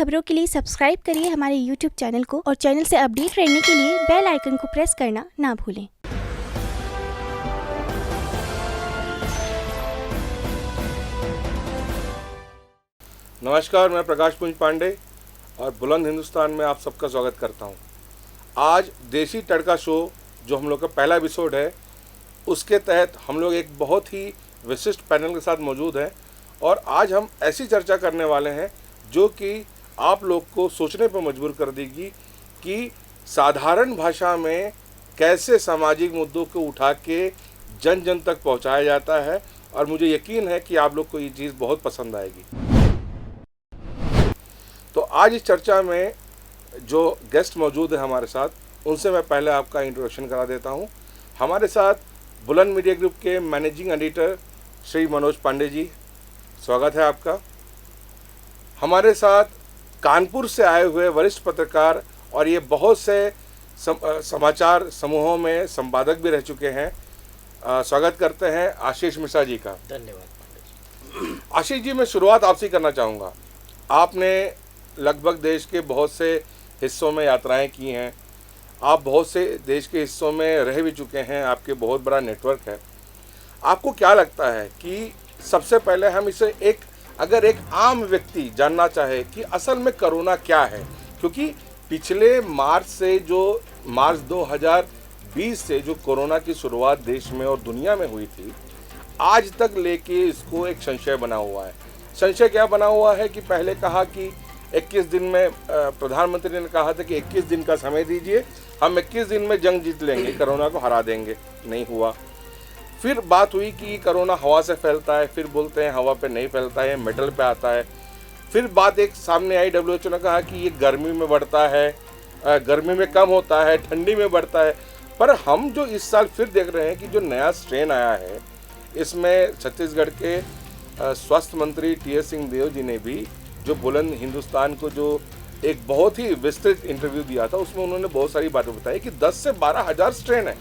खबरों के लिए सब्सक्राइब करिए हमारे YouTube चैनल को और चैनल से अपडेट रहने के लिए बेल आइकन को प्रेस करना ना भूलें। नमस्कार, मैं प्रकाश पुंज पांडे और बुलंद हिंदुस्तान में आप सबका स्वागत करता हूं। आज देसी तड़का शो जो हम लोग का पहला एपिसोड है, उसके तहत हम लोग एक बहुत ही विशिष्ट पैनल के साथ मौजूद हैं और आज हम ऐसी चर्चा करने वाले हैं जो कि आप लोग को सोचने पर मजबूर कर देगी कि साधारण भाषा में कैसे सामाजिक मुद्दों को उठा के जन जन तक पहुंचाया जाता है, और मुझे यकीन है कि आप लोग को ये चीज़ बहुत पसंद आएगी। तो आज इस चर्चा में जो गेस्ट मौजूद है हमारे साथ, उनसे मैं पहले आपका इंट्रोडक्शन करा देता हूं। हमारे साथ बुलंद मीडिया ग्रुप के मैनेजिंग एडिटर श्री मनोज पांडे जी, स्वागत है आपका। हमारे साथ कानपुर से आए हुए वरिष्ठ पत्रकार और ये बहुत से समाचार समूहों में संपादक भी रह चुके हैं, स्वागत करते हैं आशीष मिश्रा जी का। धन्यवाद पांडे जी। आशीष जी, मैं शुरुआत आपसे करना चाहूँगा। आपने लगभग देश के बहुत से हिस्सों में यात्राएं की हैं, आप बहुत से देश के हिस्सों में रह भी चुके हैं, आपके बहुत बड़ा नेटवर्क है। आपको क्या लगता है कि सबसे पहले हम इसे अगर एक आम व्यक्ति जानना चाहे कि असल में कोरोना क्या है, क्योंकि पिछले मार्च 2020 से जो कोरोना की शुरुआत देश में और दुनिया में हुई थी, आज तक लेके इसको एक संशय बना हुआ है। संशय क्या बना हुआ है कि पहले कहा कि 21 दिन में, प्रधानमंत्री ने कहा था कि 21 दिन का समय दीजिए, हम 21 दिन में जंग जीत लेंगे, कोरोना को हरा देंगे। नहीं हुआ। फिर बात हुई कि कोरोना हवा से फैलता है, फिर बोलते हैं हवा पे नहीं फैलता है, मेटल पे आता है। फिर बात एक सामने आई, WHO ने कहा कि ये गर्मी में बढ़ता है, गर्मी में कम होता है, ठंडी में बढ़ता है। पर हम जो इस साल फिर देख रहे हैं कि जो नया स्ट्रेन आया है, इसमें छत्तीसगढ़ के स्वास्थ्य मंत्री TS सिंहदेव जी ने भी जो बुलंद हिंदुस्तान को जो एक बहुत ही विस्तृत इंटरव्यू दिया था, उसमें उन्होंने बहुत सारी बातें बताई कि 10 से 12 हज़ार स्ट्रेन है।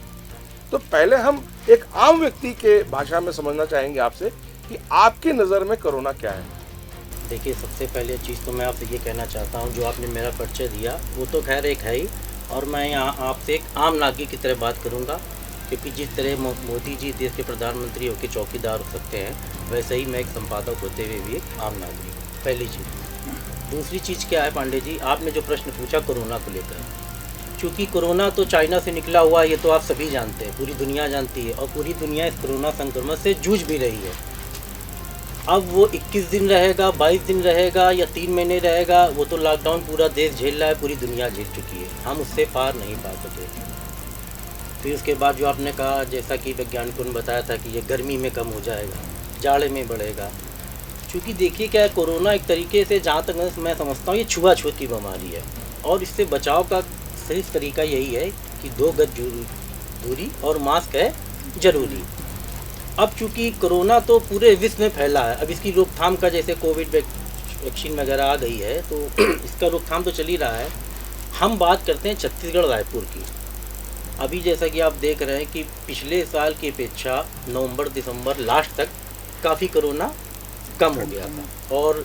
तो पहले हम एक आम व्यक्ति के भाषा में समझना चाहेंगे आपसे कि आपकी नज़र में कोरोना क्या है। देखिए, सबसे पहले चीज़ तो मैं आपसे ये कहना चाहता हूँ, जो आपने मेरा परिचय दिया वो तो खैर एक है ही, और मैं यहाँ आपसे एक आम नागरिक की तरह बात करूँगा, क्योंकि जिस तरह मोदी जी देश के प्रधानमंत्री होकर चौकीदार हो सकते हैं, वैसे ही मैं एक संपादक होते हुए भी एक आम नागरिक हूँ। पहली चीज़। दूसरी चीज़ क्या है पांडे जी, आपने जो प्रश्न पूछा कोरोना को लेकर, चूँकि कोरोना तो चाइना से निकला हुआ, ये तो आप सभी जानते हैं, पूरी दुनिया जानती है, और पूरी दुनिया इस कोरोना संक्रमण से जूझ भी रही है। अब वो 21 दिन रहेगा, 22 दिन रहेगा या 3 महीने रहेगा, वो तो लॉकडाउन पूरा देश झेल रहा है, पूरी दुनिया झेल चुकी है, हम उससे पार नहीं पा सके। फिर उसके बाद जो आपने कहा, जैसा कि वैज्ञानिकों ने बताया था कि ये गर्मी में कम हो जाएगा, जाड़े में बढ़ेगा। चूँकि देखिए क्या है, कोरोना एक तरीके से, जहाँ तक मैं समझता हूँ, ये छुआछूत की बीमारी है, और इससे बचाव का सही तरीका यही है कि 2 गज दूरी और मास्क है ज़रूरी। अब चूँकि कोरोना तो पूरे विश्व में फैला है, अब इसकी रोकथाम का, जैसे कोविड वैक्सीन वगैरह आ गई है, तो इसका रोकथाम तो चल ही रहा है। हम बात करते हैं छत्तीसगढ़ रायपुर की। अभी जैसा कि आप देख रहे हैं कि पिछले साल की अपेक्षा नवंबर दिसंबर लास्ट तक काफ़ी कोरोना कम हो गया था, और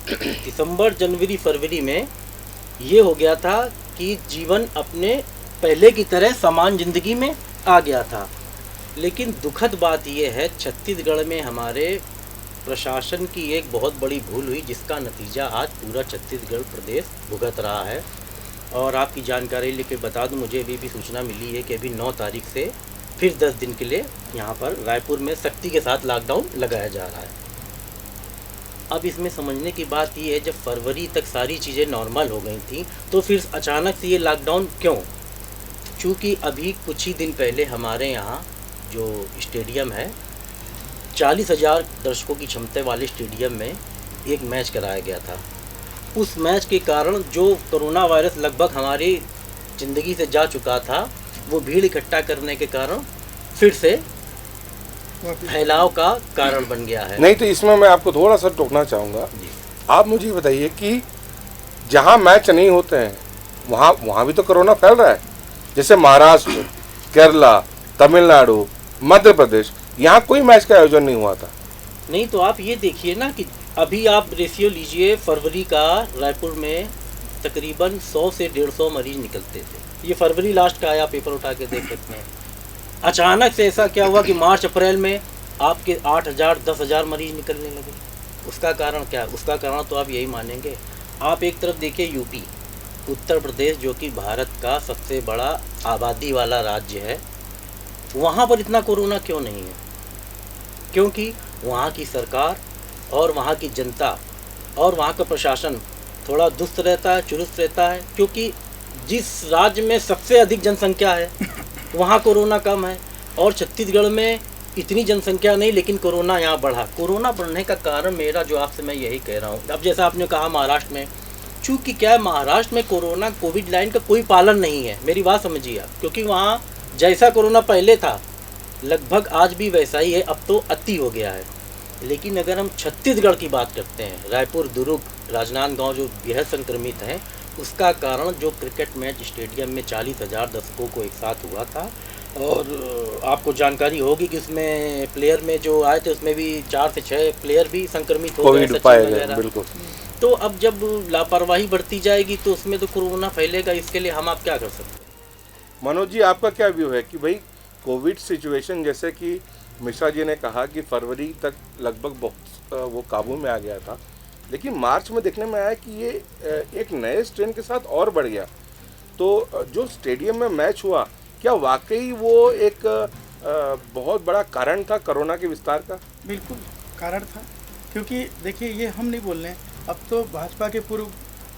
दिसंबर जनवरी फरवरी में ये हो गया था कि जीवन अपने पहले की तरह समान ज़िंदगी में आ गया था। लेकिन दुखद बात यह है, छत्तीसगढ़ में हमारे प्रशासन की एक बहुत बड़ी भूल हुई, जिसका नतीजा आज पूरा छत्तीसगढ़ प्रदेश भुगत रहा है। और आपकी जानकारी लेके बता दूं, मुझे भी सूचना मिली है कि अभी 9 तारीख से फिर 10 दिन के लिए यहाँ पर रायपुर में सख्ती के साथ लॉकडाउन लगाया जा रहा है। अब इसमें समझने की बात ये है, जब फरवरी तक सारी चीज़ें नॉर्मल हो गई थी, तो फिर अचानक से ये लॉकडाउन क्यों? चूँकि अभी कुछ ही दिन पहले हमारे यहाँ जो स्टेडियम है, 40,000 दर्शकों की क्षमता वाले स्टेडियम में एक मैच कराया गया था। उस मैच के कारण जो कोरोना वायरस लगभग हमारी ज़िंदगी से जा चुका था, वो भीड़ इकट्ठा करने के कारण फिर से फैलाव का कारण बन गया है। नहीं, तो इसमें मैं आपको थोड़ा सा टोकना चाहूँगा। आप मुझे बताइए कि जहाँ मैच नहीं होते हैं वहाँ भी तो कोरोना फैल रहा है। जैसे महाराष्ट्र, केरला, तमिलनाडु, मध्य प्रदेश, यहाँ कोई मैच का आयोजन नहीं हुआ था। नहीं, तो आप ये देखिए ना कि अभी आप रेशियो लीजिए, फरवरी का रायपुर में तकरीबन 100 से 150 मरीज निकलते थे। ये फरवरी लास्ट का आया, पेपर उठा के देख सकते हैं। अचानक से ऐसा क्या हुआ कि मार्च अप्रैल में आपके 8,000 10,000 मरीज निकलने लगे। उसका कारण क्या है? उसका कारण तो आप यही मानेंगे। आप एक तरफ देखिए यूपी, उत्तर प्रदेश, जो कि भारत का सबसे बड़ा आबादी वाला राज्य है, वहाँ पर इतना कोरोना क्यों नहीं है? क्योंकि वहाँ की सरकार और वहाँ की जनता और वहाँ का प्रशासन थोड़ा दुष्ट रहता है, चुरुस्त रहता है। क्योंकि जिस राज्य में सबसे अधिक जनसंख्या है वहाँ कोरोना कम है, और छत्तीसगढ़ में इतनी जनसंख्या नहीं लेकिन कोरोना यहाँ बढ़ा। कोरोना बढ़ने का कारण मेरा जो आपसे मैं यही कह रहा हूँ। अब जैसा आपने कहा महाराष्ट्र में, चूँकि क्या है, महाराष्ट्र में कोरोना कोविड लाइन का कोई पालन नहीं है, मेरी बात समझिए आप। क्योंकि वहाँ जैसा कोरोना पहले था लगभग आज भी वैसा ही है, अब तो अति हो गया है। लेकिन अगर हम छत्तीसगढ़ की बात करते हैं, रायपुर, दुर्ग, राजनांदगांव जो बेहद संक्रमित हैं, उसका कारण जो क्रिकेट मैच स्टेडियम में 40,000 दर्शकों को एक साथ हुआ था। और आपको जानकारी होगी कि उसमें प्लेयर में जो आए थे उसमें भी 4 से 6 प्लेयर भी संक्रमित हो गए, कोविड पाए गए, बिल्कुल। तो अब जब लापरवाही बढ़ती जाएगी तो उसमें तो कोरोना फैलेगा। इसके लिए हम आप क्या कर सकते हैं? मनोज जी, आपका क्या व्यू है कि भाई कोविड सिचुएशन, जैसे कि मिश्रा जी ने कहा कि फरवरी तक लगभग बहुत वो काबू में आ गया था, लेकिन मार्च में देखने में आया कि ये एक नए स्ट्रेन के साथ और बढ़ गया। तो जो स्टेडियम में मैच हुआ, क्या वाकई वो एक बहुत बड़ा कारण था कोरोना के विस्तार का? बिल्कुल कारण था, क्योंकि देखिए ये हम नहीं बोल रहे हैं, अब तो भाजपा के पूर्व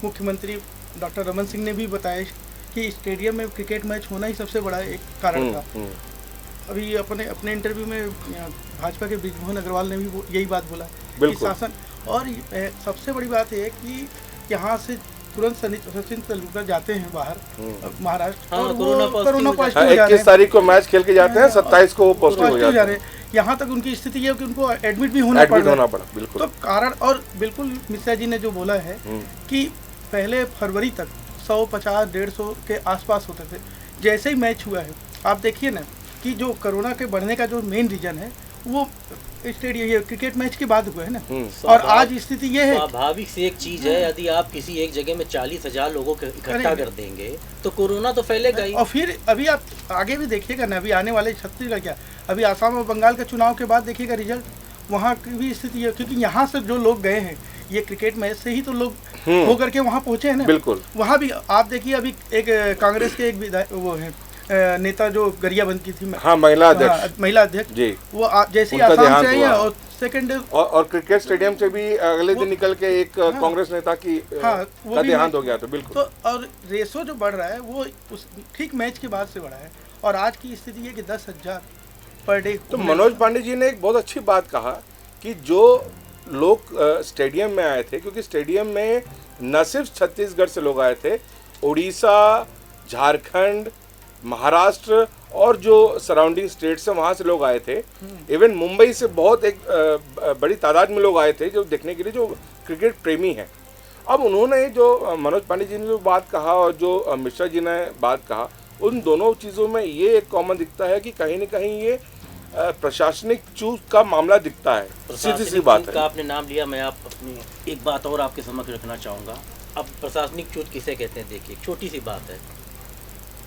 मुख्यमंत्री डॉक्टर रमन सिंह ने भी बताया कि स्टेडियम में क्रिकेट मैच होना ही सबसे बड़ा एक कारण था। अभी अपने इंटरव्यू में भाजपा के बृजमोहन अग्रवाल ने भी यही बात बोला कि शासन, और सबसे बड़ी बात है कि यहाँ से तुरंत सचिन तेंदुलकर जाते हैं बाहर महाराष्ट्र, और कोरोना पॉजिटिव हो जाते हैं। 21 तारीख को मैच खेल के जाते हैं, 27 को वो पॉजिटिव हो जाते हैं। यहाँ तक उनकी स्थिति ये है कि उनको एडमिट भी होना पड़ा। बिल्कुल। तो कारण, और बिल्कुल मिश्रा जी ने जो बोला है कि पहले फरवरी तक 150-150 के आसपास होते थे। जैसे ही मैच हुआ है, आप देखिए ना कि जो कोरोना के बढ़ने का जो मेन रीजन है वो स्टेडियम, ये क्रिकेट मैच के बाद हुआ है ना। और आज स्थिति ये है, स्वाभाविक से एक चीज है, यदि आप किसी एक जगह में 40,000 लोगों को इकट्ठा कर देंगे तो कोरोना तो फैलेगा ही। और फिर अभी आप आगे भी देखिएगा ना, अभी आने वाले छत्तीसगढ़ क्या, अभी आसाम और बंगाल के चुनाव के बाद देखिएगा रिजल्ट, वहाँ की भी स्थिति है। क्योंकि यहाँ से जो लोग गए हैं ये क्रिकेट मैच से ही तो लोग होकर के वहाँ पहुँचे हैं ना। बिल्कुल। वहाँ भी आप देखिए, अभी एक कांग्रेस के एक विधायक वो है नेता जो गरियाबंद की थी, हाँ, महिला अध्यक्ष जी, वो जैसे आसाम से आई है, और सेकंड और क्रिकेट स्टेडियम से भी अगले दिन निकल के एक कांग्रेस नेता की का देहांत हो गया था। बिल्कुल। तो और रेशो जो बढ़ रहा है वो उस ठीक मैच के बाद से बढ़ा है, और आज की स्थिति है कि 10,000 पर डे। तो मनोज पांडे जी ने एक बहुत अच्छी बात कहा कि जो लोग स्टेडियम में आए थे, क्योंकि स्टेडियम में न सिर्फ छत्तीसगढ़ से लोग आए थे, उड़ीसा, झारखंड, महाराष्ट्र और जो सराउंडिंग स्टेट्स हैं वहाँ से लोग आए थे। इवन मुंबई से बहुत एक बड़ी तादाद में लोग आए थे जो देखने के लिए, जो क्रिकेट प्रेमी हैं। अब उन्होंने जो मनोज पांडे जी ने जो बात कहा और जो मिश्रा जी ने बात कहा, उन दोनों चीज़ों में ये एक कॉमन दिखता है कि कहीं न कहीं ये प्रशासनिक चूक का मामला दिखता है। सीधी सी बात है। आपने नाम लिया, मैं आप अपनी एक बात और आपके समक्ष रखना चाहूँगा। अब प्रशासनिक चूक किसे कहते हैं? देखिए, छोटी सी बात है,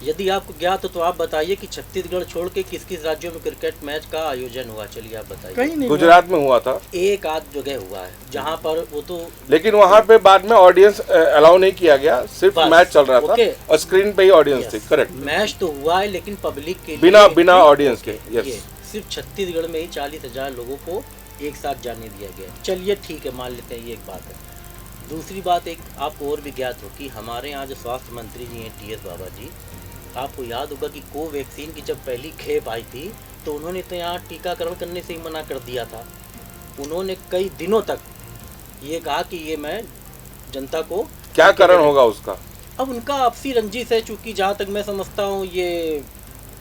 यदि आपको ज्ञात हो तो आप बताइए कि छत्तीसगढ़ छोड़ के किस किस राज्यों में क्रिकेट मैच का आयोजन हुआ? चलिए आप बताइए। कहीं नहीं, गुजरात में हुआ था, एक आध जगह हुआ है जहां पर वो तो, लेकिन वहां पे बाद में ऑडियंस अलाउ नहीं किया गया, सिर्फ मैच चल रहा था और स्क्रीन पे ही ऑडियंस थी। करेक्ट। मैच तो हुआ है लेकिन पब्लिक के बिना ऑडियंस के। यस। सिर्फ छत्तीसगढ़ में ही 40,000 लोगों को एक साथ जाने दिया गया। चलिए ठीक है, मान लेते हैं ये एक बात है। दूसरी बात एक आपको और भी ज्ञात हो कि हमारे यहाँ जो स्वास्थ्य मंत्री जी हैं TS बाबा जी, आपको याद होगा कि कोवैक्सीन की जब पहली खेप आई थी तो उन्होंने तो यहाँ टीकाकरण करने से ही मना कर दिया था। उन्होंने कई दिनों तक ये कहा कि ये मैं जनता को, क्या कारण होगा उसका? अब उनका आपसी रंजिश है, चूँकि जहाँ तक मैं समझता हूँ ये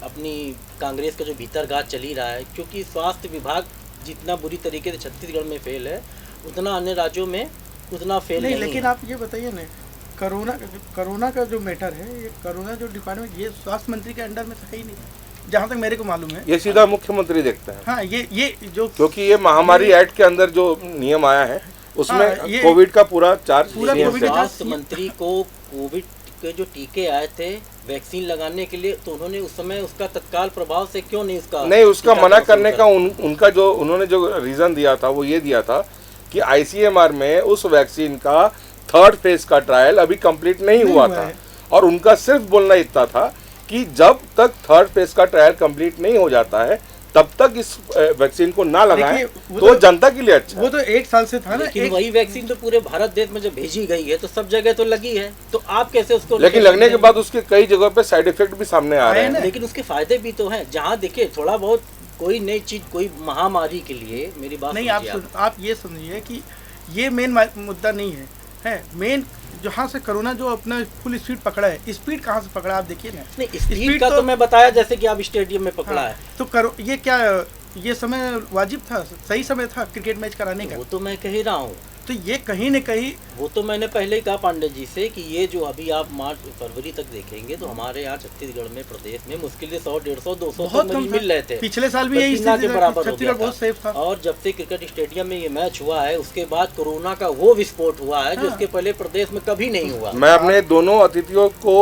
अपनी कांग्रेस का जो भीतरघात चल ही रहा है। क्योंकि स्वास्थ्य विभाग जितना बुरी तरीके से छत्तीसगढ़ में फेल है उतना अन्य राज्यों में उतना फेल नहीं। लेकिन आप ये बताइए ना, कोरोना का जो मैटर है, ये कोरोना जो डिपार्टमेंट, ये स्वास्थ्य मंत्री के अंडर में तो है ही नहीं, जहाँ तक मेरे को मालूम है। ये सीधा मुख्यमंत्री देखते हैं। हाँ, ये जो, क्योंकि ये महामारी एक्ट के अंदर जो नियम आया है उसमें हाँ, ये कोविड का पूरा चार्ज पूरा CM कोविड से का है। स्वास्थ्य मंत्री को कोविड के जो टीके आए थे वैक्सीन लगाने के लिए, तो उन्होंने उस समय उसका तत्काल प्रभाव से क्यों नहीं उसका नहीं, उसका मना टीकाकरण करने शुरू का करा? उनका जो उन्होंने जो रीज़न दिया था वो ये दिया था कि ICMR में उस वैक्सीन का 3rd फेज का ट्रायल अभी कंप्लीट नहीं हुआ था, है। और उनका सिर्फ बोलना इतना था कि जब तक 3rd फेज का ट्रायल कंप्लीट नहीं हो जाता है तब तक इस वैक्सीन को ना लगाएं, देखिए, वो तो तो- जनता के लिए अच्छा वो है। तो 1 साल से था ना। लेकिन वही वैक्सीन तो पूरे भारत देश में जब भेजी गई है तो सब जगह तो लगी है, तो आप कैसे उसको लेकिन लगने के बाद उसके कई जगह पे साइड इफेक्ट भी सामने आ रहे आए ना। हैं। लेकिन उसके फायदे भी तो हैं। जहाँ देखिए थोड़ा बहुत कोई नई चीज, कोई महामारी के लिए, मेरी बात नहीं, सुनिए आप ये समझिए कि ये मेन मुद्दा नहीं है मेन जहाँ से कोरोना जो अपना फुल स्पीड पकड़ा है, स्पीड कहाँ से पकड़ा आप देखिए ना। नहीं, स्पीड का तो मैं बताया जैसे कि आप स्टेडियम में पकड़ा हाँ, है, तो करो ये क्या, ये समय वाजिब था, सही समय था क्रिकेट मैच कराने का। वो तो मैं कह ही रहा हूँ। तो ये कहीं न कहीं वो तो मैंने पहले ही कहा पांडे जी से कि ये जो अभी आप मार्च फरवरी तक देखेंगे तो हमारे यहाँ छत्तीसगढ़ में प्रदेश में मुश्किल से 100, 150, 200 बहुत मरीज कम मिल रहे थे। पिछले साल भी यही बत्तीना स्थिति के था, बराबर हो छत्तीसगढ़ गया बहुत सेफ था। और जब से क्रिकेट स्टेडियम में ये मैच हुआ है उसके बाद कोरोना का वो विस्फोट हुआ है जो हाँ। उसके पहले प्रदेश में कभी नहीं हुआ। मैं अपने दोनों अतिथियों को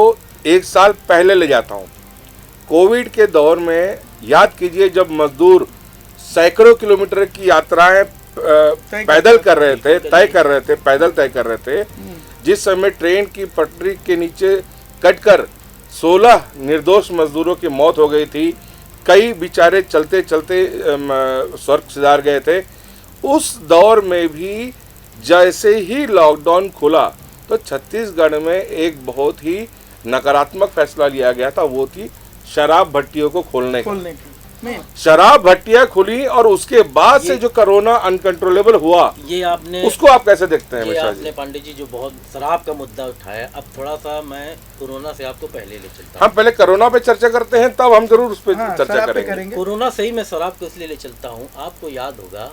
1 साल पहले ले जाता हूँ। कोविड के दौर में याद कीजिए, जब मजदूर सैकड़ों किलोमीटर की यात्राएं पैदल कर रहे थे, पैदल तय कर रहे थे, जिस समय ट्रेन की पटरी के नीचे कटकर 16 निर्दोष मजदूरों की मौत हो गई थी, कई बेचारे चलते चलते स्वर्ग सिधार गए थे। उस दौर में भी जैसे ही लॉकडाउन खुला तो छत्तीसगढ़ में एक बहुत ही नकारात्मक फैसला लिया गया था, वो थी शराब भट्टियों को खोलने का। मेन शराब भट्टियां खुली और उसके बाद से जो कोरोना अनकंट्रोलेबल हुआ, ये आपने उसको आप कैसे देखते हैं ये मिश्रा आपने जी? पांडे जी जो बहुत शराब का मुद्दा उठाया, अब थोड़ा सा मैं कोरोना से आपको पहले ले चलता हम हूँ। पहले कोरोना पे चर्चा करते हैं, तब हम जरूर उस पर हाँ, चर्चा शराब पे करेंगे। कोरोना से ही मैं शराब को इसलिए ले चलता हूँ, आपको याद होगा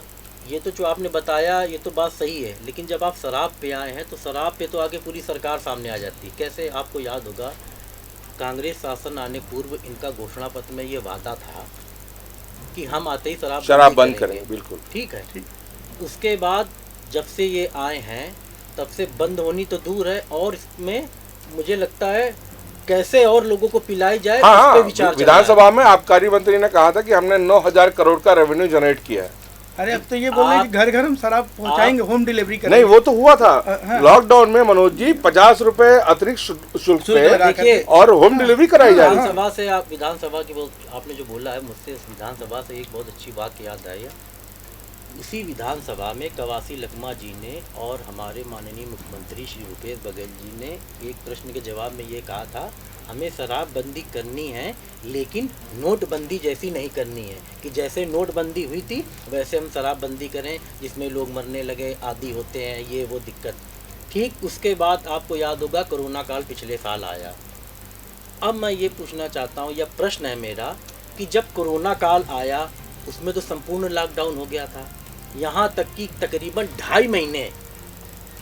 ये तो जो आपने बताया ये तो बात सही है, लेकिन जब आप शराब पे आए हैं तो शराब पे तो आगे पूरी सरकार सामने आ जाती है। कैसे? आपको याद होगा कांग्रेस शासन आने पूर्व इनका घोषणा पत्र में ये वादा था कि हम आते ही शराब बंद करेंगे, बिल्कुल। ठीक है। उसके बाद जब से ये आए हैं तब से बंद होनी तो दूर है, और इसमें मुझे लगता है कैसे और लोगों को पिलाई जाए हाँ इस हाँ, पे विचार चल रहा है। विधानसभा में आबकारी मंत्री ने कहा था कि हमने 9,000 करोड़ का रेवेन्यू जनरेट किया है। अरे अब तो ये बोल रहे हैं कि घर घर हम शराब पहुंचाएंगे, होम डिलीवरी करेंगे। नहीं, वो तो हुआ था हाँ। लॉकडाउन में मनोज जी, 50 रुपए अतिरिक्त शुल्क पे देखिए, और होम डिलीवरी कराई जा रही है। विधानसभा से आप विधानसभा की वो आपने जो बोला है मुझसे, इस विधानसभा से एक बहुत अच्छी बात याद आई है। उसी विधानसभा में कवासी लखमा जी ने और हमारे माननीय मुख्यमंत्री श्री भूपेश बघेल जी ने एक प्रश्न के जवाब में ये कहा था, हमें शराबबंदी करनी है लेकिन नोटबंदी जैसी नहीं करनी है, कि जैसे नोटबंदी हुई थी वैसे हम शराबबंदी करें जिसमें लोग मरने लगे, आदी होते हैं, ये वो दिक्कत। ठीक उसके बाद आपको याद होगा कोरोना काल पिछले साल आया। अब मैं ये पूछना चाहता हूँ, या प्रश्न है मेरा, कि जब कोरोना काल आया उसमें तो संपूर्ण लॉकडाउन हो गया था, यहाँ तक कि तकरीबन 2.5 महीने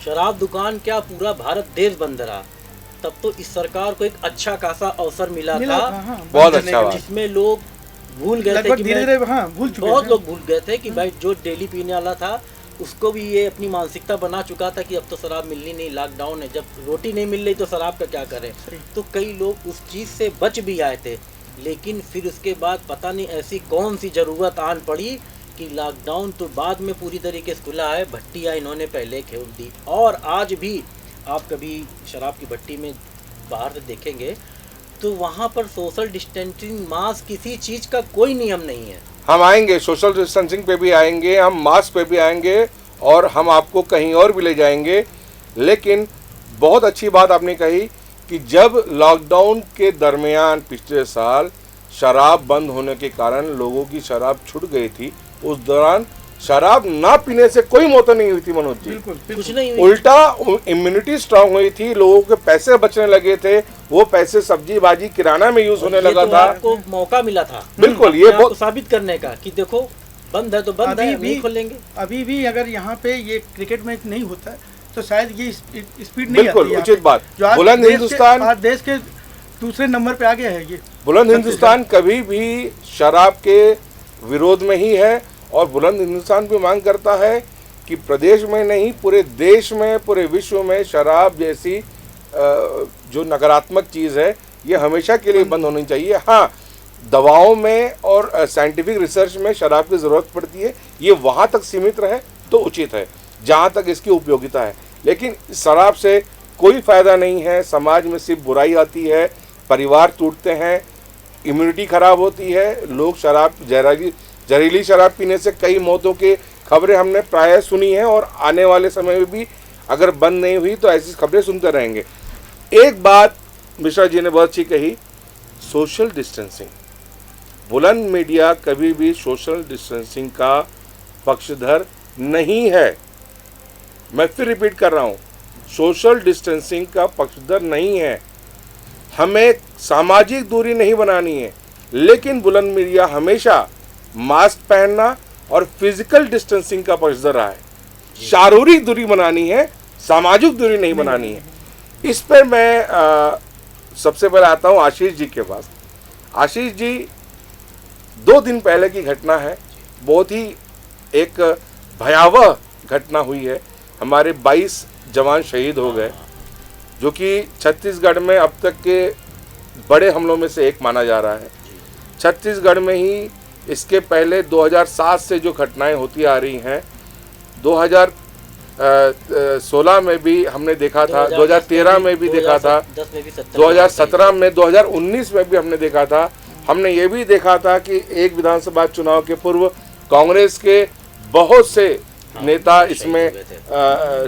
शराब दुकान क्या पूरा भारत देश बंद रहा। तब तो इस सरकार को एक अच्छा खासा अवसर मिला था, हाँ, बहुत बंद करने अच्छा का। बात। जिसमें लोग भूल गए थे लगभग कि धीरे धीरे हाँ भूल चुके बहुत थे। लोग भूल गए थे कि भाई जो डेली पीने वाला था उसको भी ये अपनी मानसिकता बना चुका था कि अब तो शराब मिलनी नहीं, लॉकडाउन है, जब रोटी नहीं मिल रही तो शराब का क्या करें। तो कई लोग उस चीज़ से बच भी आए थे, लेकिन फिर उसके बाद पता नहीं ऐसी कौन सी ज़रूरत आन पड़ी कि लॉकडाउन तो बाद में पूरी तरीके से खुला है, भट्टियाँ इन्होंने पहले खोल दी। और आज भी आप कभी शराब की भट्टी में बाहर से देखेंगे तो वहाँ पर सोशल डिस्टेंसिंग, मास्क, किसी चीज़ का कोई नियम नहीं है। हम आएंगे, सोशल डिस्टेंसिंग पे भी आएंगे, हम मास्क पे भी आएंगे और हम आपको कहीं और भी ले जाएंगे। लेकिन बहुत अच्छी बात आपने कही कि जब लॉकडाउन के दरमियान पिछले साल शराब बंद होने के कारण लोगों की शराब छूट गई थी, उस दौरान शराब ना पीने से कोई मौत नहीं हुई थी मनोज जी। बिल्कुल कुछ नहीं हुई। उल्टा इम्यूनिटी स्ट्रांग हुई थी, लोगों के पैसे बचने लगे थे, वो पैसे सब्जी भाजी किराना में यूज होने ये लगा तो था। आपको मौका मिला था बिल्कुल, ये अपने आप को बहुत साबित करने का कि देखो बंद है तो बंद है, नहीं खोलेंगे। अभी भी अगर यहाँ पे ये क्रिकेट मैच नहीं होता तो शायद ये स्पीड नहीं बिल्कुल आती यहाँ उचित पे। बात। जो आज बुलंद देश के- हिंदुस्तान, आज देश के दूसरे नंबर पे आ गया है ये। बुलंद हिंदुस्तान कभी भी शराब के विरोध में ही है और बुलंद हिंदुस्तान भी मांग करता है कि प्रदेश में नहीं पूरे देश में, पूरे विश्व में शराब जैसी जो नकारात्मक चीज़ है ये हमेशा के लिए बंद होनी चाहिए। हाँ, दवाओं में और साइंटिफिक रिसर्च में शराब की ज़रूरत पड़ती है, ये वहाँ तक सीमित रहे तो उचित है जहाँ तक इसकी उपयोगिता है, लेकिन शराब से कोई फ़ायदा नहीं है। समाज में सिर्फ बुराई आती है, परिवार टूटते हैं, इम्यूनिटी खराब होती है। लोग शराब जहरीली शराब पीने से कई मौतों की खबरें हमने प्रायः सुनी हैं और आने वाले समय में भी अगर बंद नहीं हुई तो ऐसी खबरें सुनते रहेंगे। एक बात मिश्रा जी ने बहुत अच्छी कही, सोशल डिस्टेंसिंग। बुलंद मीडिया कभी भी सोशल डिस्टेंसिंग का पक्षधर नहीं है। मैं फिर रिपीट कर रहा हूँ, सोशल डिस्टेंसिंग का पक्षधर नहीं है। हमें सामाजिक दूरी नहीं बनानी है, लेकिन बुलंद मीडिया हमेशा मास्क पहनना और फिजिकल डिस्टेंसिंग का पक्षधर रहा है। शारीरिक दूरी बनानी है, सामाजिक दूरी नहीं बनानी है। इस पर मैं सबसे पहले आता हूँ आशीष जी के पास। आशीष जी, 2 दिन पहले की घटना है, बहुत ही एक भयावह घटना हुई है। हमारे 22 जवान शहीद हो गए, जो कि छत्तीसगढ़ में अब तक के बड़े हमलों में से एक माना जा रहा है। छत्तीसगढ़ में ही इसके पहले 2007 से जो घटनाएं होती आ रही हैं, 2016 में भी हमने देखा था, 2013 में भी देखा था, 2017 में, 2019 में भी हमने देखा था। हमने ये भी देखा था कि एक विधानसभा चुनाव के पूर्व कांग्रेस के बहुत से नेता इसमें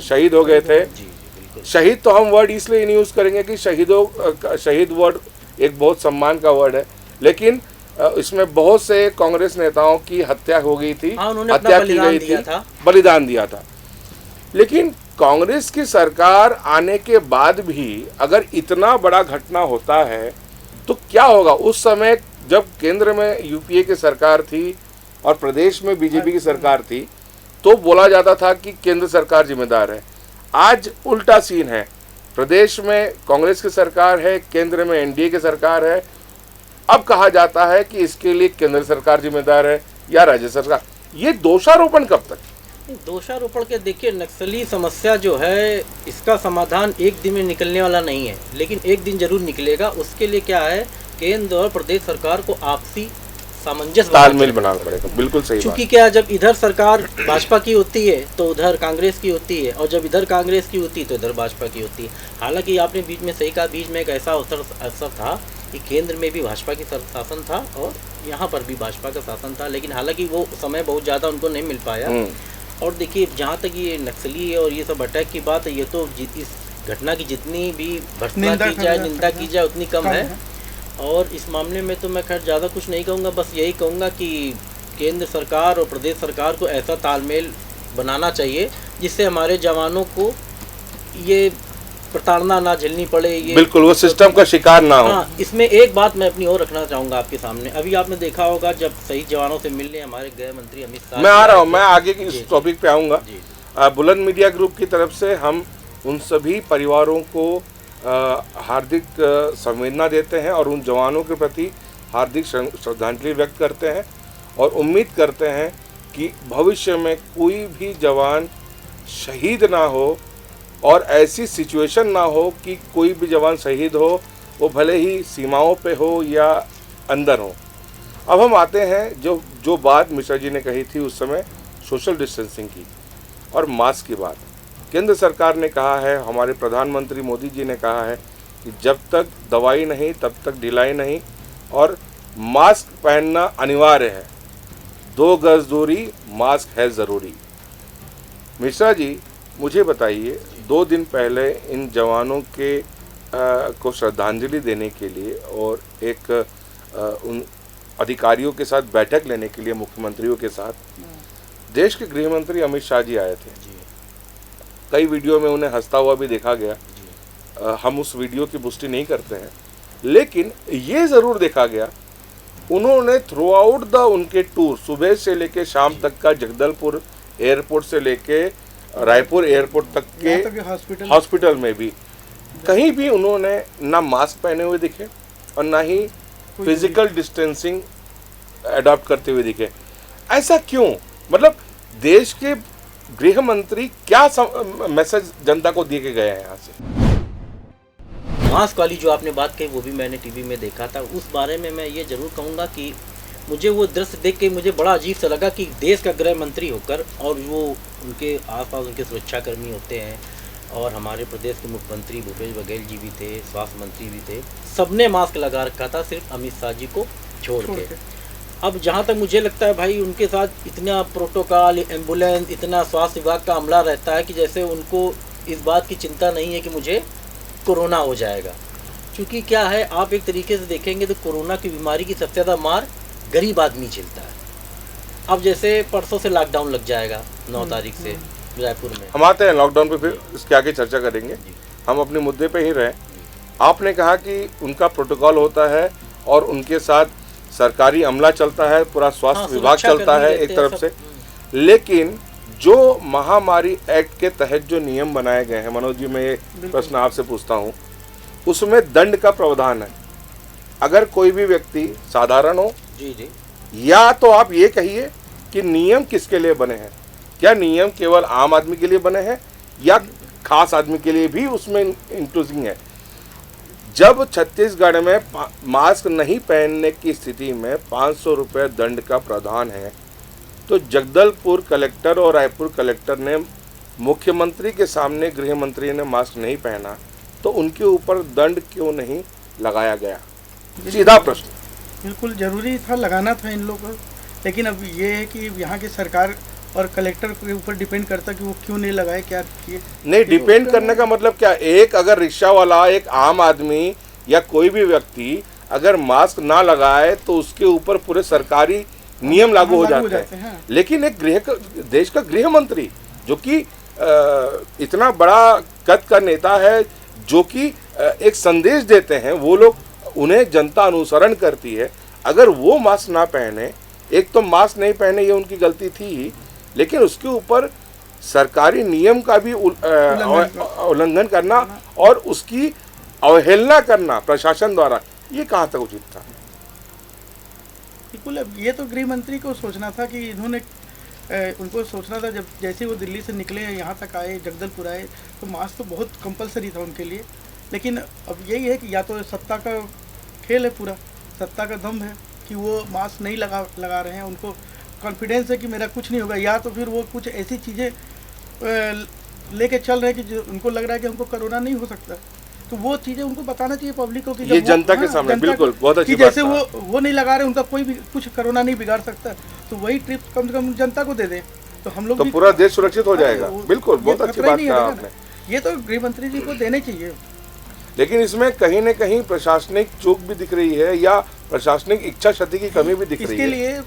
शहीद हो गए थे। शहीद तो हम वर्ड इसलिए नहीं यूज़ करेंगे कि शहीद वर्ड एक बहुत सम्मान का वर्ड है, लेकिन इसमें बहुत से कांग्रेस नेताओं की हत्या हो गई थी, हत्या की गई थी, बलिदान दिया था। लेकिन कांग्रेस की सरकार आने के बाद भी अगर इतना बड़ा घटना होता है तो क्या होगा? उस समय जब केंद्र में यूपीए की सरकार थी और प्रदेश में बीजेपी की सरकार थी, तो बोला जाता था कि केंद्र सरकार जिम्मेदार है। आज उल्टा सीन है, प्रदेश में कांग्रेस की सरकार है, केंद्र में एनडीए की सरकार है। अब कहा जाता है कि इसके लिए केंद्र सरकार जिम्मेदार है या राज्य सरकार। ये दोषारोपण कब तक? दोषारोपण के देखिए, नक्सली समस्या जो है इसका समाधान एक दिन में निकलने वाला नहीं है, लेकिन एक दिन जरूर निकलेगा। उसके लिए क्या है, केंद्र और प्रदेश सरकार को आपसी सामंजस्य तालमेल बनाना पड़ेगा। बिल्कुल सही। क्योंकि क्या, जब इधर सरकार भाजपा की होती है तो उधर कांग्रेस की होती है, और जब इधर कांग्रेस की होती है तो इधर भाजपा की होती है। हालांकि आपने बीच में सही कहा, बीच में एक ऐसा अवसर था कि केंद्र में भी भाजपा की शासन था और यहाँ पर भी भाजपा का शासन था, लेकिन हालांकि वो समय बहुत ज़्यादा उनको नहीं मिल पाया। और देखिए, जहाँ तक ये नक्सली और ये सब अटैक की बात है, ये तो इस घटना की जितनी भी भर्त्सना की जाए, निंदा की जाए, उतनी कम है। और इस मामले में तो मैं खैर ज़्यादा कुछ नहीं कहूँगा, बस यही कहूँगा कि केंद्र सरकार और प्रदेश सरकार को ऐसा तालमेल बनाना चाहिए जिससे हमारे जवानों को ये प्रताड़ना ना झेलनी पड़े, ये बिल्कुल वो सिस्टम का शिकार ना हो। हाँ, इसमें एक बात मैं अपनी और रखना चाहूँगा आपके सामने। अभी आपने देखा होगा जब शहीद जवानों से मिलने हमारे गृह मंत्री अमित शाह, मैं आ रहा हूँ, मैं आगे की इस टॉपिक पे आऊँगा। बुलंद मीडिया ग्रुप की तरफ से हम उन सभी परिवारों को हार्दिक संवेदना देते हैं और उन जवानों के प्रति हार्दिक श्रद्धांजलि व्यक्त करते हैं और उम्मीद करते हैं कि भविष्य में कोई भी जवान शहीद ना हो और ऐसी सिचुएशन ना हो कि कोई भी जवान शहीद हो, वो भले ही सीमाओं पे हो या अंदर हो। अब हम आते हैं जो बात मिश्रा जी ने कही थी उस समय सोशल डिस्टेंसिंग की और मास्क की बात। केंद्र सरकार ने कहा है, हमारे प्रधानमंत्री मोदी जी ने कहा है कि जब तक दवाई नहीं तब तक ढिलाई नहीं और मास्क पहनना अनिवार्य है। 2 गज दूरी, मास्क है ज़रूरी। मिश्रा जी, मुझे बताइए, 2 दिन पहले इन जवानों के को श्रद्धांजलि देने के लिए और एक उन अधिकारियों के साथ बैठक लेने के लिए, मुख्यमंत्रियों के साथ देश के गृह मंत्री अमित शाह जी आए थे। कई वीडियो में उन्हें हंसता हुआ भी देखा गया। हम उस वीडियो की पुष्टि नहीं करते हैं, लेकिन ये ज़रूर देखा गया उन्होंने थ्रू आउट द उनके टूर, सुबह से लेके शाम तक का, जगदलपुर एयरपोर्ट से लेके रायपुर एयरपोर्ट तक के हॉस्पिटल में भी कहीं भी उन्होंने ना मास्क पहने हुए दिखे और ना ही फिजिकल डिस्टेंसिंग अडॉप्ट करते हुए दिखे। ऐसा क्यों? मतलब देश के गृह मंत्री क्या मैसेज जनता को दिए के गए हैं यहाँ से? मास्क वाली जो आपने बात कही वो भी मैंने टीवी में देखा था। उस बारे में मैं ये जरूर कहूँगा कि मुझे वो दृश्य देख के मुझे बड़ा अजीब सा लगा कि देश का गृह मंत्री होकर और वो उनके आसपास उनके सुरक्षाकर्मी होते हैं और हमारे प्रदेश के मुख्यमंत्री भूपेश बघेल जी भी थे, स्वास्थ्य मंत्री भी थे, सबने मास्क लगा रखा था सिर्फ अमित शाह जी को छोड़ के। अब जहाँ तक मुझे लगता है भाई उनके साथ इतना प्रोटोकॉल, एम्बुलेंस, इतना स्वास्थ्य विभाग का अमला रहता है कि जैसे उनको इस बात की चिंता नहीं है कि मुझे कोरोना हो जाएगा। क्योंकि क्या है, आप एक तरीके से देखेंगे तो कोरोना की बीमारी की सबसे ज़्यादा मार गरीब आदमी झेलता है। अब जैसे परसों से लॉकडाउन लग जाएगा 9 तारीख से रायपुर में। हम आते हैं लॉकडाउन पे, फिर इसके आगे चर्चा करेंगे। हम अपने मुद्दे पे ही रहें। आपने कहा कि उनका प्रोटोकॉल होता है और उनके साथ सरकारी अमला चलता है, पूरा स्वास्थ्य विभाग चलता है एक तरफ से, लेकिन जो महामारी एक्ट के तहत जो नियम बनाए गए हैं, मनोज जी मैं ये प्रश्न आपसे पूछता हूँ, उसमें दंड का प्रावधान है। अगर कोई भी व्यक्ति साधारण हो जी, या तो आप ये कहिए कि नियम किसके लिए बने हैं? क्या नियम केवल आम आदमी के लिए बने हैं या खास आदमी के लिए भी उसमें इंक्लूसिंग है? जब छत्तीसगढ़ में मास्क नहीं पहनने की स्थिति में 500 रुपये दंड का प्रावधान है, तो जगदलपुर कलेक्टर और रायपुर कलेक्टर ने मुख्यमंत्री के सामने गृह मंत्री ने मास्क नहीं पहना तो उनके ऊपर दंड क्यों नहीं लगाया गया? सीधा प्रश्न। बिल्कुल जरूरी था, लगाना था इन लोगों को, लेकिन अब ये है कि यहाँ की सरकार और कलेक्टर के ऊपर डिपेंड करता कि वो क्यों नहीं लगाए, क्या किए। नहीं, डिपेंड करने का मतलब क्या? एक अगर रिक्शा वाला, एक आम आदमी या कोई भी व्यक्ति अगर मास्क ना लगाए तो उसके ऊपर पूरे सरकारी नियम लागू हो जाते हैं। लेकिन एक देश का गृह मंत्री जो कि इतना बड़ा कद का नेता है, जो कि एक संदेश देते हैं, वो लोग, उन्हें जनता अनुसरण करती है, अगर वो मास्क ना पहने, एक तो मास्क नहीं पहने ये उनकी गलती थी ही, लेकिन उसके ऊपर सरकारी नियम का भी उल्लंघन करना और उसकी अवहेलना करना प्रशासन द्वारा, ये कहाँ तक उचित था? बिल्कुल, अब ये तो गृह मंत्री को सोचना था कि इन्होंने उनको सोचना था, जब जैसे वो दिल्ली से निकले यहाँ तक आए, जगदलपुर आए, तो मास्क तो बहुत कंपलसरी था उनके लिए। लेकिन अब यही है कि या तो सत्ता का खेल है, पूरा सत्ता का दम है कि वो मास्क नहीं लगा रहे हैं, उनको कॉन्फिडेंस है कि मेरा कुछ नहीं होगा, या तो फिर वो कुछ ऐसी चीज़ें लेके चल रहे हैं कि जो उनको लग रहा है कि हमको कोरोना नहीं हो सकता। तो वो चीज़ें उनको बताना चाहिए पब्लिक को कि ये जनता के सामने, बिल्कुल बहुत अच्छी बात। जैसे वो नहीं लगा रहे, उनका कोई भी कुछ कोरोना नहीं बिगाड़ सकता, तो वही ट्रिप कम से कम जनता को दे दें, तो हम लोग तो पूरा देश सुरक्षित हो जाएगा। बिल्कुल, बहुत अच्छी बात कहा आपने। ये तो गृह मंत्री जी को देने चाहिए। लेकिन इसमें कहीं न कहीं प्रशासनिक चूक भी दिख रही है या प्रशासनिक इच्छा शक्ति की कमी भी दिख रही है। इसके लिए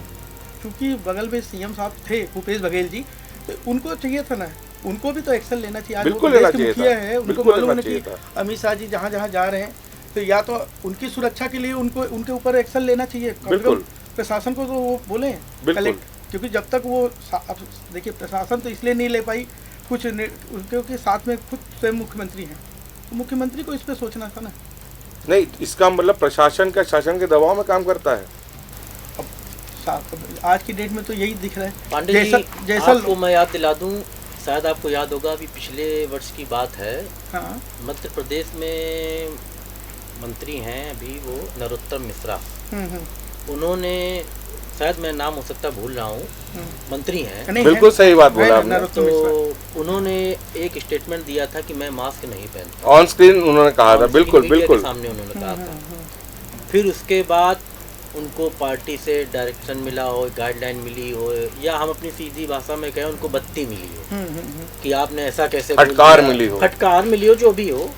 चूंकि बगल में सीएम साहब थे भूपेश बघेल जी, तो उनको चाहिए था ना, उनको भी तो एक्शन लेना चाहिए। आज बिल्कुल वो लेना देश के चाहिए मुखिया था। है, उनको बिल्कुल मालूम है लेना कि चाहिए अमित शाह जी जहाँ जहाँ जा रहे हैं, तो या तो उनकी सुरक्षा के लिए उनको उनके ऊपर एक्शन लेना चाहिए। बिल्कुल। प्रशासन को तो वो बोले क्योंकि जब तक वो देखिए प्रशासन तो इसलिए नहीं ले पाई कुछ, क्योंकि साथ में खुद स्वयं मुख्यमंत्री हैं, तो मुख्यमंत्री को इस पर सोचना था ना। नहीं, इसका मतलब प्रशासन का शासन के दबाव में काम करता है। आज की डेट में तो यही दिख रहा है। पांडे जी, आपको मैं याद दिला दूं, शायद आपको याद होगा, अभी पिछले वर्ष की बात है। हाँ। मध्य प्रदेश में मंत्री हैं अभी वो नरोत्तम मिश्रा, उन्होंने, शायद मैं नाम हो सकता भूल रहा हूँ, मंत्री हैं। बिल्कुल सही बात बोला आपने। तो उन्होंने एक स्टेटमेंट दिया था कि मैं मास्क नहीं पहनता, ऑन स्क्रीन उन्होंने कहा था। बिल्कुल बिल्कुल सामने उन्होंने कहा था। फिर उसके बाद उनको पार्टी से डायरेक्शन मिला हो, गाइडलाइन मिली हो, या हम अपनी सीधी भाषा में कहें उनको बत्ती मिली हो कि आपने ऐसा कैसे, फटकार मिली हो, जो भी हो।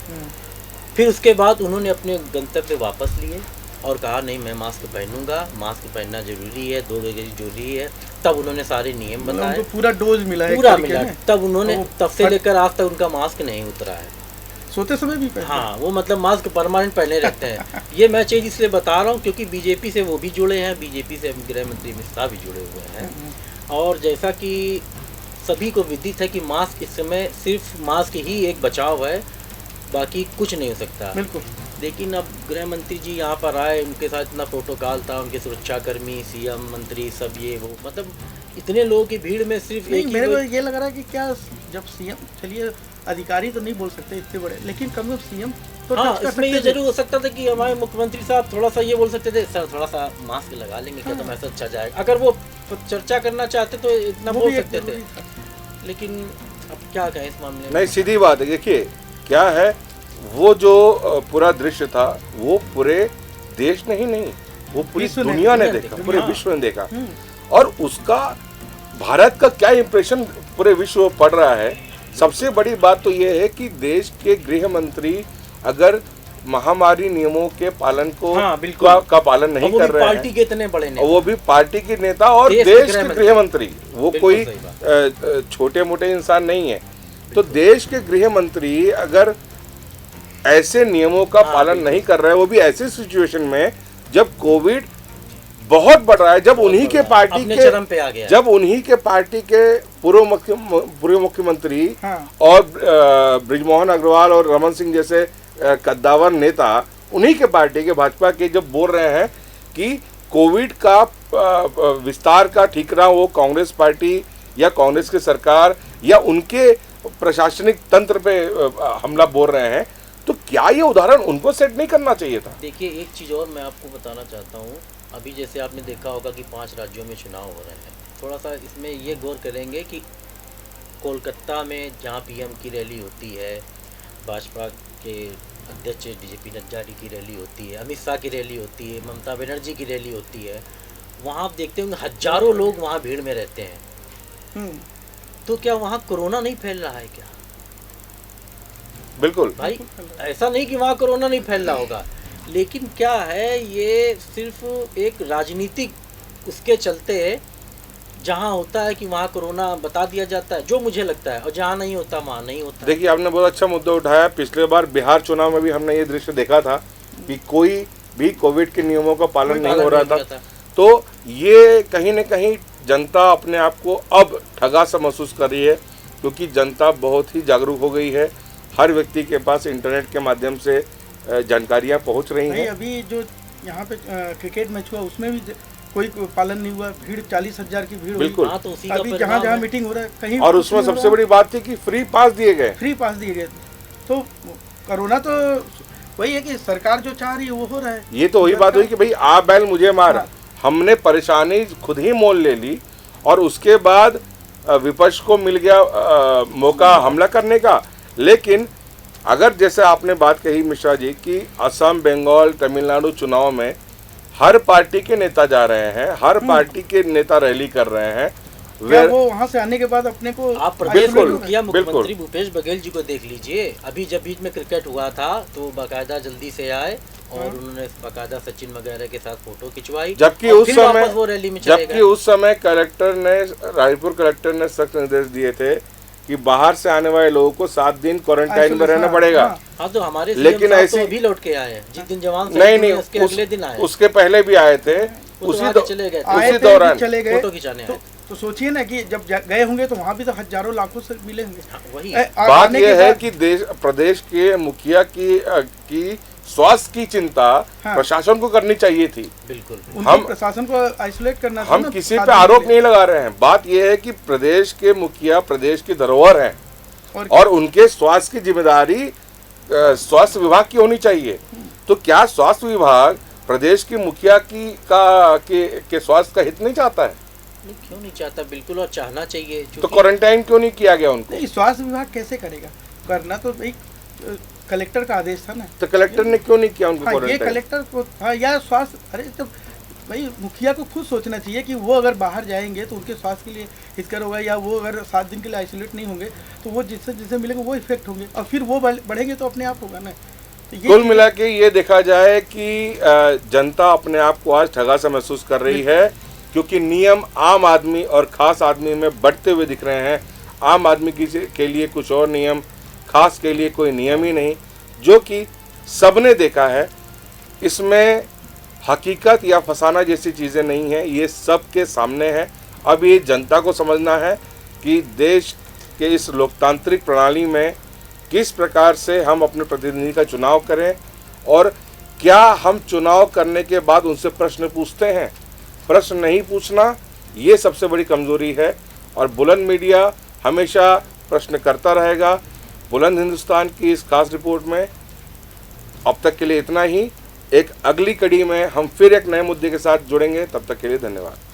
फिर उसके बाद उन्होंने अपने गंतव्य वापस लिए और कहा नहीं, मैं मास्क पहनूंगा, मास्क पहनना जरूरी है, 2 गज जरूरी है। तब उन्होंने सारे नियम बनाए, पूरा डोज मिला है, पूरा मिला। तब उन्होंने, तब से लेकर आज तक उनका मास्क नहीं उतरा है। सोते समय भी पहनते? हाँ, वो मतलब मास्क परमानेंट पहने रहते हैं। ये मैं चीज़ इसलिए बता रहा हूँ क्योंकि बीजेपी से वो भी जुड़े हैं, बीजेपी से गृह मंत्री मिश्रा भी जुड़े हुए हैं। और जैसा कि सभी को विदित है कि मास्क इस समय सिर्फ मास्क ही एक बचाव है, बाकी कुछ नहीं हो सकता। बिल्कुल। लेकिन अब गृह मंत्री जी यहाँ पर आए, उनके साथ इतना प्रोटोकॉल था, उनके सुरक्षाकर्मी, सीएम, मंत्री सब ये वो, मतलब इतने लोगों की भीड़ में सिर्फ नहीं, एक ही मेरे को कोई- ये लग रहा है कि क्या जब सीएम, चलिए अधिकारी तो नहीं बोल सकते इतने बड़े, लेकिन कम से कम सीएम तो हाँ, टच कर इसमें ये सकते थे। जरूर हो सकता था कि हमारे मुख्यमंत्री साहब थोड़ा सा ये बोल सकते थे, सर थोड़ा सा मास्क लगा लेंगे क्या, तो मैसेज अच्छा जाएगा। अगर वो चर्चा करना चाहते तो इतना वो बोल भी एक सकते थे, जरूरी था। लेकिन अब क्या कहें इस मामले में। नहीं, सीधी बात है। देखिए क्या है, वो जो पूरा दृश्य था वो पूरे देश ने ही नहीं, वो पूरी विश्व ने- दुनिया ने दुनिया देखा, देखा, पूरे हाँ। विश्व ने देखा। और उसका भारत का क्या इंप्रेशन पूरे विश्व में पड़ रहा है। सबसे बड़ी बात तो ये है कि देश के गृह मंत्री अगर महामारी नियमों के पालन को हाँ, बिल्कुल। का पालन नहीं और वो कर भी रहे पार्टी हैं, के इतने बड़े और नेता। वो भी पार्टी के नेता और देश के देश गृह के मंत्री। गृह मंत्री, वो बिल्कुल कोई सही बात। छोटे मोटे इंसान नहीं है। तो देश के गृह मंत्री अगर ऐसे नियमों का हाँ, पालन बिल्कुल। नहीं कर रहे हैं, वो भी ऐसी सिचुएशन में जब कोविड बहुत बढ़ रहा है, जब उन्हीं के पार्टी अपने के चरम पे आ गया है। जब उन्हीं के पार्टी के पूर्व मुख्यमंत्री हाँ। और बृजमोहन अग्रवाल और रमन सिंह जैसे कद्दावर नेता उन्हीं के पार्टी के भाजपा के जब बोल रहे हैं कि कोविड का विस्तार का ठीकरा वो कांग्रेस पार्टी या कांग्रेस की सरकार या उनके प्रशासनिक तंत्र पे हमला बोल रहे हैं, तो क्या ये उदाहरण उनको सेट नहीं करना चाहिए था? देखिए एक चीज़ और मैं आपको बताना चाहता हूँ। अभी जैसे आपने देखा होगा कि 5 राज्यों में चुनाव हो रहे हैं, थोड़ा सा इसमें ये गौर करेंगे कि कोलकाता में जहाँ पीएम की रैली होती है, भाजपा के अध्यक्ष जेपी नड्डा जी की रैली होती है, अमित शाह की रैली होती है, ममता बनर्जी की रैली होती है, वहाँ आप देखते होंगे हजारों लोग वहाँ भीड़ में रहते हैं। हम्म, तो क्या वहाँ कोरोना नहीं फैल रहा है क्या बिल्कुल। भाई? ऐसा नहीं कि वहाँ कोरोना नहीं फैल रहा होगा, लेकिन क्या है, ये सिर्फ एक राजनीतिक उसके चलते जहाँ होता है कि वहाँ कोरोना बता दिया जाता है, जो मुझे लगता है, और जहाँ नहीं होता वहाँ नहीं होता। देखिए आपने बहुत अच्छा मुद्दा उठाया। पिछले बार बिहार चुनाव में भी हमने ये दृश्य देखा था कि कोई भी कोविड के नियमों का पालन नहीं हो रहा था। तो ये कहीं न कहीं जनता अपने आप को अब ठगा सा महसूस कर रही है, क्योंकि जनता बहुत ही जागरूक हो गई है। हर व्यक्ति के पास इंटरनेट के माध्यम से जानकारियाँ पहुँच रही भाई हैं। अभी जो यहाँ पे क्रिकेट मैच हुआ उसमें भी कोई पालन नहीं हुआ, भीड़ 40,000 की भीड़ हुई। बिल्कुल। हाँ, तो उसी का अभी परिणाम जहाँ जहाँ है। मीटिंग हो रहा है कहीं और कुछ उसमें नहीं हो सबसे रहा, बड़ी बात थी कि फ्री पास दिए गए। फ्री पास दिए गए। तो कोरोना तो वही है कि सरकार जो चाह रही है वो हो रहा है। ये तो वही बात हुई कि भाई आप बैल मुझे मार। हाँ। हमने परेशानी खुद ही मोल ले ली और उसके बाद विपक्ष को मिल गया मौका हमला करने का। लेकिन अगर जैसे आपने बात कही मिश्रा जी कि असम, बंगाल, तमिलनाडु चुनाव में हर पार्टी के नेता जा रहे हैं, हर पार्टी के नेता रैली कर रहे हैं, क्या वो वहाँ से आने के बाद अपने को आप प्रदेश बिल्कुल, में मुखिया मुख्यमंत्री बिल्कुल। भूपेश बघेल जी को देख लीजिए। अभी जब बीच में क्रिकेट हुआ था तो बाकायदा जल्दी से आए और उन्होंने बाकायदा सचिन वगैरह के साथ फोटो खिंचवाई, जबकि और उस फिर समय वापस वो रैली में चले जबकि गए। उस समय रायपुर कलेक्टर ने सख्त निर्देश दिए थे कि बाहर से आने वाले लोगों को 7 दिन क्वारंटाइन में रहना पड़ेगा। हाँ। हाँ, तो हमारे लेकिन CM साहब ऐसी- तो अभी लौट के आए हैं। जिस दिन जवान नहीं शहीद हुए, नहीं, उसके अगले दिन आए। उसके पहले भी आए थे। वो तो उसी आगे चले गए थे। आए उसी थे, दौरान चले गए फोटो खिंचाने आए। तो सोचिए ना कि जब गए होंगे तो वहाँ भी तो हजारों लाखों से मिले होंगे। हाँ, वही बात आने के यह है बाद- कि प्रदेश के मुखिया की स्वास्थ्य की चिंता हाँ। प्रशासन को करनी चाहिए थी। बिल्कुल। उनको प्रशासन को आइसोलेट करना था हम ना, किसी 7 पे दिन आरोप के लिए। नहीं लगा रहे हैं। बात यह है कि प्रदेश के मुखिया प्रदेश की धरोहर हैं और उनके स्वास्थ्य की जिम्मेदारी स्वास्थ्य विभाग की होनी चाहिए। तो क्या स्वास्थ्य विभाग प्रदेश के मुखिया के स्वास्थ्य का हित नहीं चाहता है? नहीं, क्यों नहीं चाहता? बिल्कुल, और चाहना चाहिए। तो चूंकि क्वारंटाइन क्यों नहीं किया गया उनको? नहीं, स्वास्थ्य विभाग कैसे करेगा? करना तो भाई कलेक्टर का आदेश था ना। तो कलेक्टर ने क्यों नहीं किया उनको हाँ, ये क्वारंटाइन? कलेक्टर को था या स्वास्थ्य, अरे तो भाई मुखिया को खुद सोचना चाहिए कि वो अगर बाहर जाएंगे तो उनके स्वास्थ्य के लिए हितकर होगा, या वो अगर 7 दिन के लिए आइसोलेट नहीं होंगे तो वो जिससे जिससे मिलेंगे वो इफेक्ट होंगे और फिर वो बढ़ेंगे तो अपने आप होगा ना। तो ये कुल मिला के ये देखा जाए कि जनता अपने आप को आज ठगा सा महसूस कर रही है, क्योंकि नियम आम आदमी और खास आदमी में बढ़ते हुए दिख रहे हैं। आम आदमी के लिए कुछ और नियम, खास के लिए कोई नियम ही नहीं, जो कि सबने देखा है। इसमें हकीकत या फसाना जैसी चीज़ें नहीं हैं, ये सबके सामने है। अब ये जनता को समझना है कि देश के इस लोकतांत्रिक प्रणाली में किस प्रकार से हम अपने प्रतिनिधि का चुनाव करें और क्या हम चुनाव करने के बाद उनसे प्रश्न पूछते हैं। प्रश्न नहीं पूछना ये सबसे बड़ी कमज़ोरी है। और बुलंद मीडिया हमेशा प्रश्न करता रहेगा। बुलंद हिंदुस्तान की इस खास रिपोर्ट में अब तक के लिए इतना ही। एक अगली कड़ी में हम फिर एक नए मुद्दे के साथ जुड़ेंगे। तब तक के लिए धन्यवाद।